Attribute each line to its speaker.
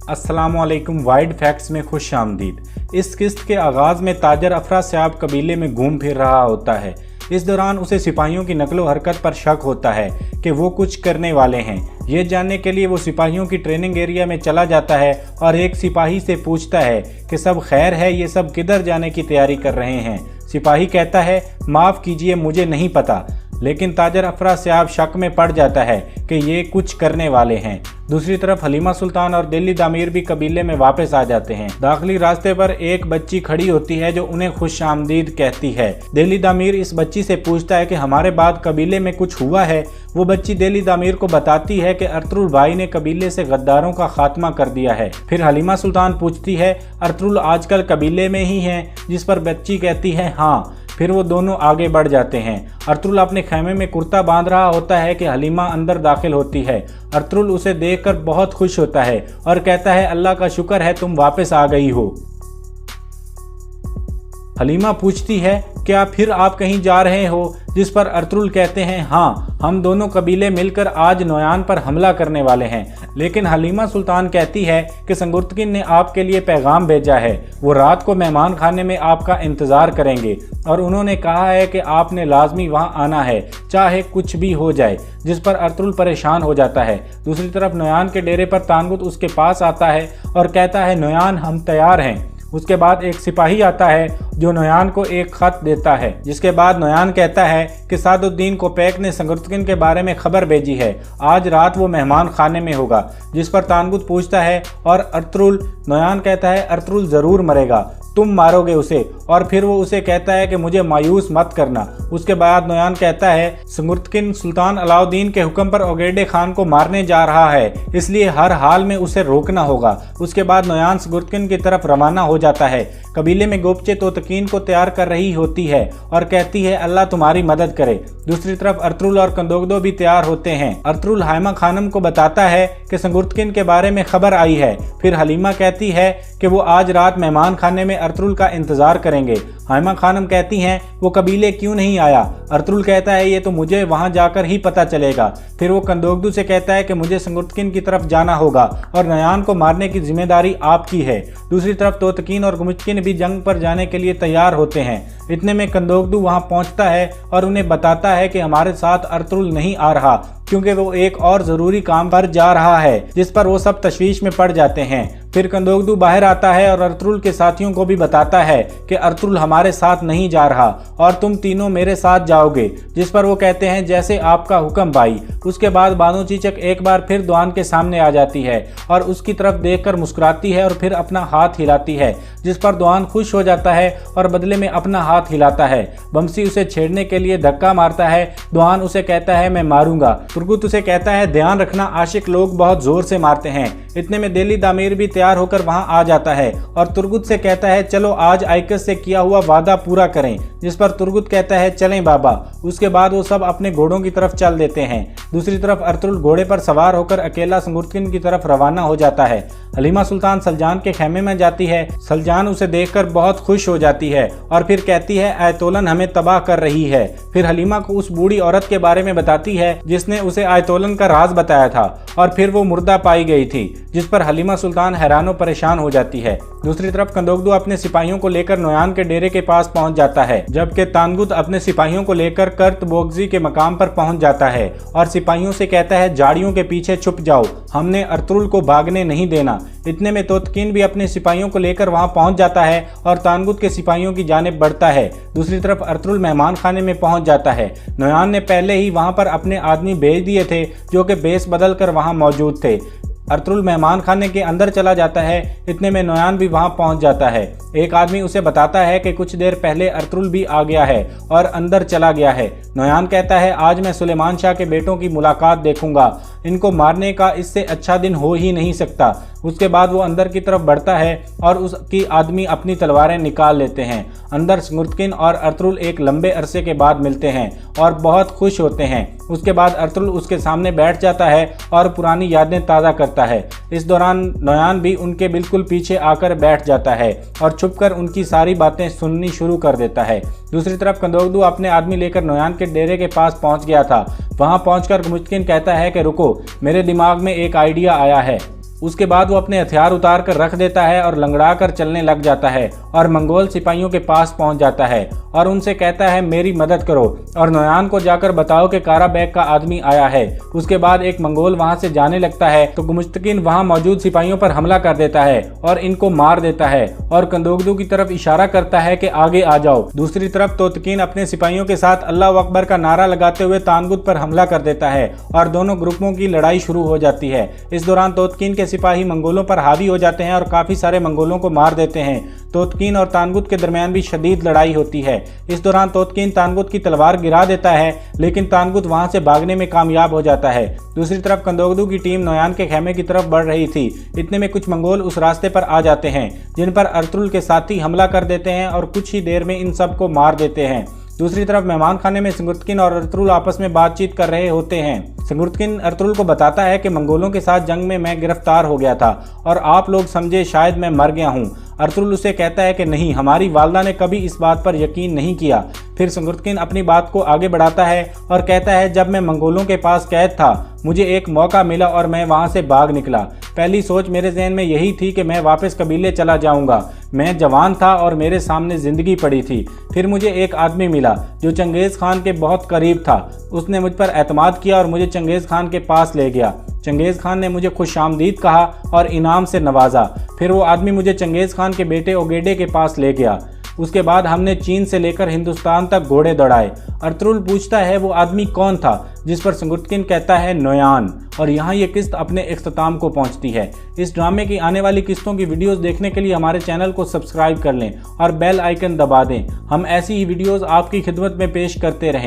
Speaker 1: अस्सलामुअलैकुम। Wide facts में खुश आमदीद। इस किस्त के आगाज़ में ताजर अफरास्याब कबीले में घूम फिर रहा होता है। इस दौरान उसे सिपाहियों की नकलो हरकत पर शक होता है कि वो कुछ करने वाले हैं। ये जानने के लिए वो सिपाहियों की ट्रेनिंग एरिया में चला जाता है और एक सिपाही से पूछता है कि सब खैर है, ये सब किधर जाने की तैयारी कर रहे हैं। सिपाही कहता है माफ़ कीजिए, मुझे नहीं पता। लेकिन ताजर अफरास्याब शक में पड़ जाता है कि ये कुछ करने वाले हैं। दूसरी तरफ हलीमा सुल्तान और दिल्ली दामिर भी कबीले में वापस आ जाते हैं। दाखिली रास्ते पर एक बच्ची खड़ी होती है जो उन्हें खुश आमदीद कहती है। दिल्ली दामिर इस बच्ची से पूछता है कि हमारे बाद कबीले में कुछ हुआ है। वो बच्ची दिल्ली दामिर को बताती है कि अर्तुरुल भाई ने कबीले से गद्दारों का खात्मा कर दिया है। फिर हलीमा सुल्तान पूछती है अर्तुरुल आजकल कबीले में ही है, जिस पर बच्ची कहती है हाँ। फिर वो दोनों आगे बढ़ जाते हैं। अर्तुरुल अपने खैमे में कुर्ता बांध रहा होता है कि हलीमा अंदर दाखिल होती है। अर्तुरुल उसे देखकर बहुत खुश होता है और कहता है अल्लाह का शुक्र है तुम वापस आ गई हो। हलीमा पूछती है क्या फिर आप कहीं जा रहे हो, जिस पर अर्तुरुल कहते हैं हाँ, हम दोनों कबीले मिलकर आज नोयान पर हमला करने वाले हैं। लेकिन हलीमा सुल्तान कहती है कि संगुर्तकिन ने आपके लिए पैगाम भेजा है, वो रात को मेहमान खाने में आपका इंतज़ार करेंगे और उन्होंने कहा है कि आपने लाजमी वहाँ आना है, चाहे कुछ भी हो जाए। जिस पर अर्तुरुल परेशान हो जाता है। दूसरी तरफ नोयान के डेरे पर तानगुत उसके पास आता है और कहता है नोयान हम तैयार हैं। उसके बाद एक सिपाही आता है जो नोयान को एक खत देता है, जिसके बाद नोयान कहता है कि सादुद्दीन कोपैक ने संगुर्तकिन के बारे में खबर भेजी है, आज रात वो मेहमान खाने में होगा। जिस पर तानगुत पूछता है और अर्तुरुल, नोयान कहता है अर्तुरुल ज़रूर मरेगा, तुम मारोगे उसे। और फिर वो उसे कहता है कि मुझे मायूस मत करना। उसके बाद नोयान कहता है संगुर्तकिन सुल्तान अलाउद्दीन के हुक्म पर ओगेडे खान को मारने जा रहा है, इसलिए हर हाल में उसे रोकना होगा। उसके बाद नोयान संगुर्तकिन की तरफ रवाना हो जाता है। कबीले में गोपचे तोतकीन को तैयार कर रही होती है और कहती है अल्लाह तुम्हारी मदद करे। दूसरी तरफ अर्तुरुल और कंदोगदो भी तैयार होते हैं। अर्तुरुल हाइमा खानम को बताता है कि संगुर्तकिन के बारे में खबर आई है। फिर हलीमा कहती है कि वो आज रात मेहमान खाने में अर्तुरुल का इंतजार करेंगे। हाइमा खानम कहती हैं वो कबीले क्यों नहीं आया। अर्तुरुल कहता है ये तो मुझे वहां जाकर ही पता चलेगा। फिर वो कंदोगदू से कहता है कि मुझे संगुर्तकिन की तरफ जाना होगा और नोयान को मारने की जिम्मेदारी आपकी है। दूसरी तरफ तोतकीन और गुमुचकिन भी जंग पर जाने के लिए तैयार होते हैं। इतने में कंदोगदू वहां पहुंचता है और उन्हें बताता है कि हमारे साथ अर्तुरुल नहीं आ रहा क्योंकि वो एक और ज़रूरी काम पर जा रहा है, जिस पर वो सब तशवीश में पड़ जाते हैं। फिर कंदोगदू बाहर आता है और अर्तुरुल के साथियों को भी बताता है कि अर्तुरुल हमारे साथ नहीं जा रहा और तुम तीनों मेरे साथ जाओगे। जिस पर वो कहते हैं जैसे आपका हुक्म भाई। उसके बाद बानो चीचक एक बार फिर द्वान के सामने आ जाती है और उसकी तरफ देखकर मुस्कुराती है और फिर अपना हाथ हिलाती है, जिस पर द्वान खुश हो जाता है और बदले में अपना हाथ हिलाता है। बमसी उसे छेड़ने के लिए धक्का मारता है। द्वान उसे कहता है मैं मारूंगा। तुर्गुत उसे कहता है ध्यान रखना, आशिक लोग बहुत जोर से मारते हैं। इतने में दिल्ली दामिर भी तैयार होकर वहां आ जाता है और तुर्गुत से कहता है चलो आज आइकस से किया हुआ वादा पूरा करें। जिस पर तुर्गुत कहता है चलें बाबा। उसके बाद वो सब अपने घोड़ों की तरफ चल देते हैं। दूसरी तरफ अर्तुरुल घोड़े पर सवार होकर अकेला संगुर्तकिन की तरफ रवाना हो जाता है। हलीमा सुल्तान सलजान के खेमे में जाती है। सलजान उसे देखकर बहुत खुश हो जाती है और फिर कहती है आयतोलन हमें तबाह कर रही है। फिर हलीमा को उस बूढ़ी औरत के बारे में बताती है जिसने उसे आयतोलन का राज बताया था और फिर वो मुर्दा पाई गई थी, जिस पर हलीमा सुल्तान हैरान और परेशान हो जाती है। दूसरी तरफ कंदोगदू अपने सिपाहियों को लेकर नोयान के डेरे के पास पहुंच जाता है, जबकि तानगुत अपने सिपाहियों को लेकर कर्त बोगजी के मकाम पर पहुंच जाता है और सिपाहियों से कहता है झाड़ियों के पीछे छुप जाओ, हमने अर्तुरुल को भागने नहीं देना। इतने में तोतकीन भी अपने सिपाहियों को लेकर वहां पहुंच जाता है और तानगुत के सिपाहियों की जानिब बढ़ता है। दूसरी तरफ अर्तुरुल मेहमान खाने में पहुंच जाता है। नोयान ने पहले ही वहां पर अपने आदमी भेज दिए थे जो कि बेस बदल कर वहां मौजूद थे। अर्तुरुल मेहमान खाने के अंदर चला जाता है। इतने में नोयान भी वहां पहुंच जाता है। एक आदमी उसे बताता है कि कुछ देर पहले अर्तुरुल भी आ गया है और अंदर चला गया है। नोयान कहता है आज मैं सुलेमान शाह के बेटों की मुलाकात देखूंगा, इनको मारने का इससे अच्छा दिन हो ही नहीं सकता। उसके बाद वो अंदर की तरफ बढ़ता है और उसकी आदमी अपनी तलवारें निकाल लेते हैं। अंदर संगुर्तकिन और अर्तुरुल एक लंबे अरसे के बाद मिलते हैं और बहुत खुश होते हैं। उसके बाद अर्तुरुल उसके सामने बैठ जाता है और पुरानी यादें ताज़ा करता है। इस दौरान नोयान भी उनके बिल्कुल पीछे आकर बैठ जाता है और छुपकर उनकी सारी बातें सुननी शुरू कर देता है। दूसरी तरफ कंदोगदू अपने आदमी लेकर नोयान के डेरे के पास पहुंच गया था। वहां पहुंचकर गुमुचकिन कहता है कि रुको, मेरे दिमाग में एक आइडिया आया है। उसके बाद वो अपने हथियार उतार कर रख देता है और लंगड़ा कर चलने लग जाता है और मंगोल सिपाहियों के पास पहुंच जाता है और उनसे कहता है मेरी मदद करो और नोयान को जाकर बताओ कि कारा बैग का आदमी आया है। उसके बाद एक मंगोल वहां से जाने लगता है तो गुमुश्तकिन वहां मौजूद सिपाहियों पर हमला कर देता है और इनको मार देता है और कंदोगदू की तरफ इशारा करता है कि आगे आ जाओ। दूसरी तरफ तोतकीन अपने सिपाहियों के साथ अल्लाह अकबर का नारा लगाते हुए तानगुत पर हमला कर देता है और दोनों ग्रुपों की लड़ाई शुरू हो जाती है। इस दौरान तोतकीन के सिपाही मंगोलों पर हावी हो जाते हैं और काफी सारे मंगोलों को मार देते हैं। तोतकीन और तानगुत के दरमियान भी शदीद लड़ाई होती है। इस दौरान तोतकीन तानगुत की तलवार गिरा देता है लेकिन तानगुत वहां से भागने में कामयाब हो जाता है। दूसरी तरफ कंदोगदू की टीम नोयान के खेमे की तरफ बढ़ रही थी। इतने में कुछ मंगोल उस रास्ते पर आ जाते हैं जिन पर अर्तुगरुल के साथी हमला कर देते हैं और कुछ ही देर में इन सब को मार देते हैं। दूसरी तरफ मेहमान खाने में सिंगुर्तकिन और अर्तुगरुल आपस में बातचीत कर रहे होते हैं। सिंगुर्तकिन अर्तुगरुल को बताता है कि मंगोलों के साथ जंग में मैं गिरफ्तार हो गया था और आप लोग समझे शायद मैं मर गया हूँ। अर्तुगरुल उसे कहता है कि नहीं, हमारी वालदा ने कभी इस बात पर यकीन नहीं किया। फिर सिंगुर्तकिन अपनी बात को आगे बढ़ाता है और कहता है जब मैं मंगोलों के पास कैद था मुझे एक मौका मिला और मैं वहां से भाग निकला। पहली सोच मेरे जहन में यही थी कि मैं वापस कबीले चला जाऊंगा। मैं जवान था और मेरे सामने जिंदगी पड़ी थी। फिर मुझे एक आदमी मिला जो चंगेज़ खान के बहुत करीब था। उसने मुझ पर एतमाद किया और मुझे चंगेज़ खान के पास ले गया। चंगेज़ खान ने मुझे खुशामदीद कहा और इनाम से नवाजा। फिर वो आदमी मुझे चंगेज़ खान के बेटे ओगेडे के पास ले गया। उसके बाद हमने चीन से लेकर हिंदुस्तान तक घोड़े दौड़ाए। अर्तुगरुल पूछता है वो आदमी कौन था, जिस पर सिंगुर्तकिन कहता है नोयान। और यहाँ ये किस्त अपने इख्तिताम को पहुँचती है। इस ड्रामे की आने वाली किस्तों की वीडियोस देखने के लिए हमारे चैनल को सब्सक्राइब कर लें और बेल आइकन दबा दें। हम ऐसी ही वीडियोस आपकी खिदमत में पेश करते रहें।